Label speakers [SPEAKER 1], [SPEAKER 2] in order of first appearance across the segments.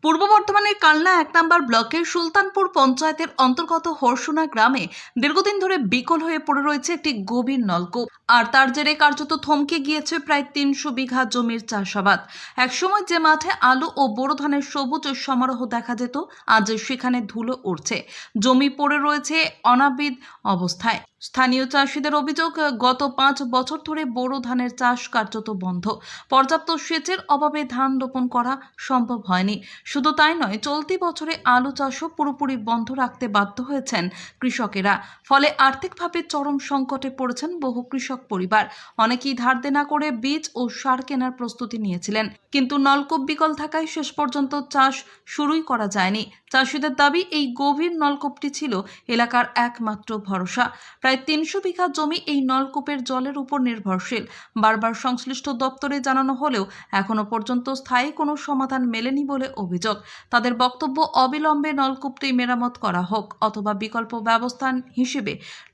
[SPEAKER 1] পূর্ব বর্ধমানের কালনা ১ নম্বর ব্লকের সুলতানপুর পঞ্চায়েতের অন্তর্গত হরসোনা গ্রামে দীর্ঘদিন ধরে বিকল হয়ে পড়ে রয়েছে একটি গভীর নলকূপ। আর তার জেরে কার্যত থমকে গিয়েছে প্রায় ৩০০ বিঘা জমির চাষাবাদ। একসময় যে মাঠে আলু ও বোরো ধানের সবুজ সমারোহ দেখা যেত, আজ সেখানে ধুলো উড়ছে, জমি পড়ে রয়েছে অনাবিদ অবস্থায়। স্থানীয় চাষিদের অভিযোগ, গত ৫ বছর ধরে বোরো ধানের চাষ কার্যত বন্ধ। পর্যাপ্ত সেচের অভাবে ধান রোপণ করা সম্ভব হয়নি। শুধু তাই নয়, চলতি বছরে আলু চাষও পুরোপুরি বন্ধ রাখতে বাধ্য হয়েছেন কৃষকেরা। ফলে আর্থিকভাবে চরম সংকটে পড়েছেন বহু কৃষক পরিবার। অনেকেই ধার দেনা করে বীজ ও সার কেনার প্রস্তুতি নিয়েছিলেন, কিন্তু নলকূপ বিকল থাকায় শেষ পর্যন্ত চাষ শুরুই করা যায়নি। চাষিদের দাবি, এই গভীর নলকূপটি ছিল এলাকার একমাত্র ভরসা। প্রায় ৩০০ বিঘা জমি এই নলকূপের জলের উপর নির্ভরশীল। বারবার সংশ্লিষ্ট দপ্তরে জানানো হলেও এখনো পর্যন্ত স্থায়ী কোনো সমাধান মেলেনি বলে অভিযোগ। তাদের বক্তব্য, অবিলম্বে নলকূপটি মেরামত করা হোক অথবা বিকল্প ব্যবস্থা হিসেবে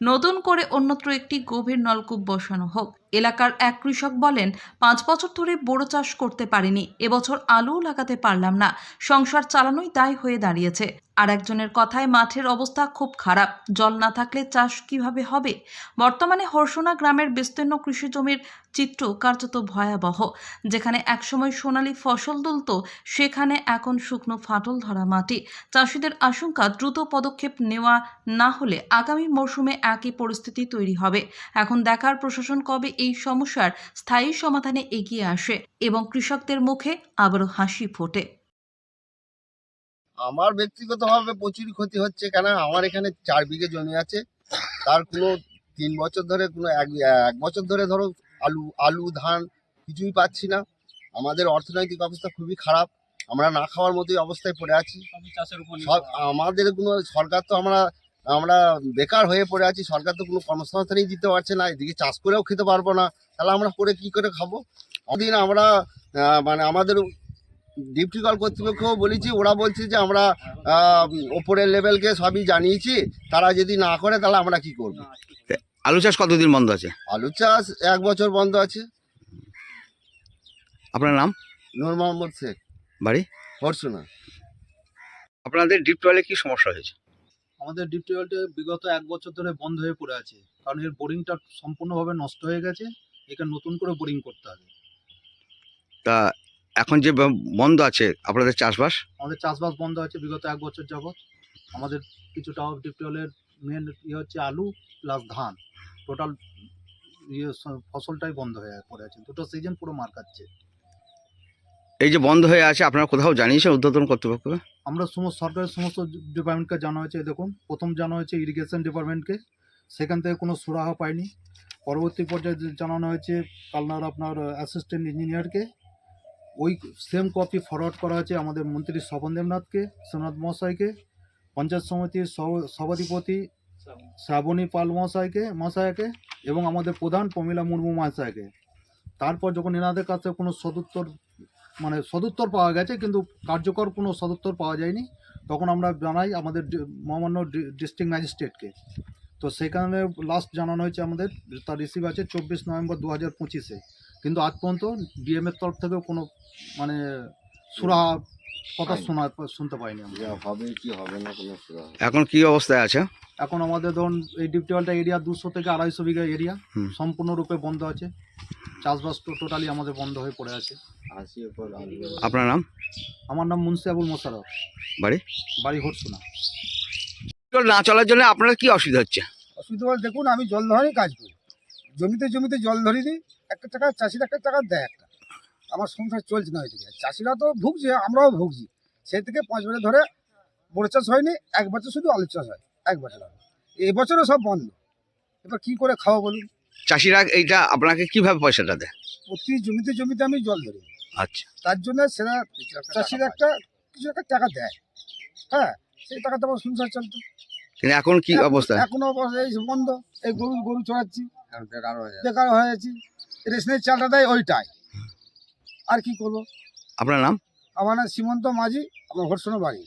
[SPEAKER 1] নতুন করে অন্যত্র একটি গভীর নলকূপ বসানো হোক। এলাকার এক কৃষক বলেন, ৫ বছর ধরে বোরো চাষ করতে পারিনি, এবছর আলুও লাগাতে পারলাম না, সংসার চালানোই দায় হয়ে দাঁড়িয়েছে। আর একজনের কথায়, মাঠের অবস্থা খুব খারাপ, জল না থাকলে চাষ কিভাবে হবে। বর্তমানে হরসোনা গ্রামের বিস্তীর্ণ কৃষি জমির চিত্র কার্যত ভয়াবহ। যেখানে একসময় সোনালী ফসল তুলত, সেখানে এখন শুকনো ফাটল ধরা মাটি। চাষিদের আশঙ্কা, দ্রুত পদক্ষেপ নেওয়া না হলে আগামী মরশুমে একই পরিস্থিতি তৈরি হবে। এখন দেখার প্রশাসন কবে এই সমস্যার স্থায়ী সমাধানে এগিয়ে আসে এবং কৃষকদের মুখে আবারও হাসি ফোটে।
[SPEAKER 2] আমার ব্যক্তিগতভাবে প্রচুর ক্ষতি হচ্ছে, কেন আমার এখানে 4 বিঘে জমি আছে। তার কোনো 3 বছর ধরে কোনো এক বছর ধরে ধরো আলু ধান কিছুই পাচ্ছি না। আমাদের অর্থনৈতিক অবস্থা খুবই খারাপ, আমরা না খাওয়ার মতোই অবস্থায় পড়ে আছি। সব আমাদের কোনো সরকার তো আমরা বেকার হয়ে পড়ে আছি, সরকার তো কোনো কর্মসংস্থানই দিতে পারছে না। এদিকে চাষ করেও খেতে পারবো না, তাহলে আমরা করে কি করে খাবো? দিন আমরা মানে আমাদের ডিপটি কল কর্তৃপক্ষও বলেছি, ওরা বলছে যে আমরা ওপরের লেভেলকে সবই জানিয়েছি, তারা যদি না করে তাহলে আমরা কি করব।
[SPEAKER 3] আলু চাষ কতদিন বন্ধ আছে?
[SPEAKER 2] আলু চাষ 1 বছর বন্ধ আছে।
[SPEAKER 3] আপনার নাম?
[SPEAKER 2] নূর মোহাম্মদ শেখ,
[SPEAKER 3] বাড়ি
[SPEAKER 2] হরসোনা।
[SPEAKER 3] আপনাদের ডিপ টিউবওয়েলে কি সমস্যা হয়েছে?
[SPEAKER 4] আমাদের ডিপ টিউবওয়েলটা বিগত 1 বছর ধরে বন্ধ হয়ে পড়ে আছে, কারণ এর বোরিংটা সম্পূর্ণভাবে নষ্ট হয়ে গেছে। এখানে নতুন করে বোরিং করতে হবে।
[SPEAKER 3] তা এখন যে বন্ধ আছে আপনাদের চাষবাস?
[SPEAKER 4] আমাদের চাষবাস বন্ধ আছে বিগত 1 বছর যাবৎ। আমাদের কিছুটা ডিপ টিউবওয়েলের মেন হচ্ছে আলু প্লাস ধান, টোটাল ফসলটাই বন্ধ হয়ে পড়ে আছে। দুটো সিজন পুরো মার খাচ্ছে।
[SPEAKER 3] এই যে বন্ধ হয়ে আছে, আপনারা কোথাও জানিয়েছেন ঊর্ধ্বতন কর্তৃপক্ষকে?
[SPEAKER 4] আমরা সরকারের সমস্ত ডিপার্টমেন্টকে জানা হয়েছে। দেখুন, প্রথম জানা হয়েছে ইরিগেশন ডিপার্টমেন্টকে, সেখান থেকে কোনো সুরাহা পাইনি। পরবর্তী পর্যায়ে জানানো হয়েছে কালনার আপনার অ্যাসিস্ট্যান্ট ইঞ্জিনিয়ারকে। ওই সেম কপি ফরওয়ার্ড করা হয়েছে আমাদের মন্ত্রী স্বপন দেবনাথকে, সোমনাথ মহাশয়কে, পঞ্চায়েত সমিতির সভাধিপতি শ্রাবণী পাল মহাশয়কে এবং আমাদের প্রধান প্রমীলা মুর্মু মহাশয়কে। তারপর যখন এনাদের কাছে কোনো সদুত্তর পাওয়া গেছে, কিন্তু কার্যকর কোনো সদুত্তর পাওয়া যায়নি, তখন আমরা জানাই আমাদের মহামান্য ডিস্ট্রিক্ট ম্যাজিস্ট্রেটকে। তো সেখানে লাস্ট জানানো হয়েছে আমাদের, তার রিসিভ আছে 24 নভেম্বর 2025-এ। কিন্তু আজ পর্যন্ত ডিএমের তরফ থেকেও কোনো সুরাহা কথা শুনতে পাইনি আমরা।
[SPEAKER 2] হবে কি হবে না কোনো সুরাহা।
[SPEAKER 3] এখন কি অবস্থায় আছে?
[SPEAKER 4] এখন আমাদের ধরুন এই ডিপ টিউবওয়েলটা এরিয়া 200 থেকে 250 বিঘা এরিয়া সম্পূর্ণরূপে বন্ধ আছে। চাষবাস টোটালি আমাদের বন্ধ হয়ে পড়ে আছে।
[SPEAKER 3] আপনার নাম?
[SPEAKER 4] আমার নাম মুন্সি আবুল মোশাররফ, বাড়ি হরসোনা।
[SPEAKER 3] না চলার জন্য আপনার কি অসুবিধা হচ্ছে?
[SPEAKER 5] অসুবিধা বলতে, দেখুন, আমি জল ধরারই কাজ করি, জমিতে জল ধরি দিই। একটা টাকা চাষিরা 1 টাকা দেয়, একটা আমার সংসার চলছে না ওইদিকে। চাষিরা তো ভুগছে, আমরাও ভুগছি। সেই থেকে 5 বছর ধরে বোরো চাষ হয়নি, 1 বছর শুধু আলু চাষ হয়, 1 বছর। এই বছরও সব বন্ধ। এবার কি করে খাওয়া বলুন?
[SPEAKER 3] চাষিরা এইটা আপনাকে কিভাবে পয়সাটা দেয়?
[SPEAKER 5] প্রতি জমিতে আমি জল ধরি,
[SPEAKER 3] আচ্ছা,
[SPEAKER 5] তার জন্য সেটা চাষিরা কিছু একটা টাকা দেয়। হ্যাঁ, সেই টাকাতে আমার সংসার চলতো।
[SPEAKER 3] কিন্তু এখন কি অবস্থা?
[SPEAKER 5] এখনো এই বন্ধ। এই গরু চড়াচ্ছি, বেকার হয়ে যাচ্ছি। রেশনের চালটা দেয় ওইটাই, আর কি করবো।
[SPEAKER 3] আপনার নাম?
[SPEAKER 5] আমার নাম সীমন্ত মাঝি, আমার হরসোনা বাড়ি।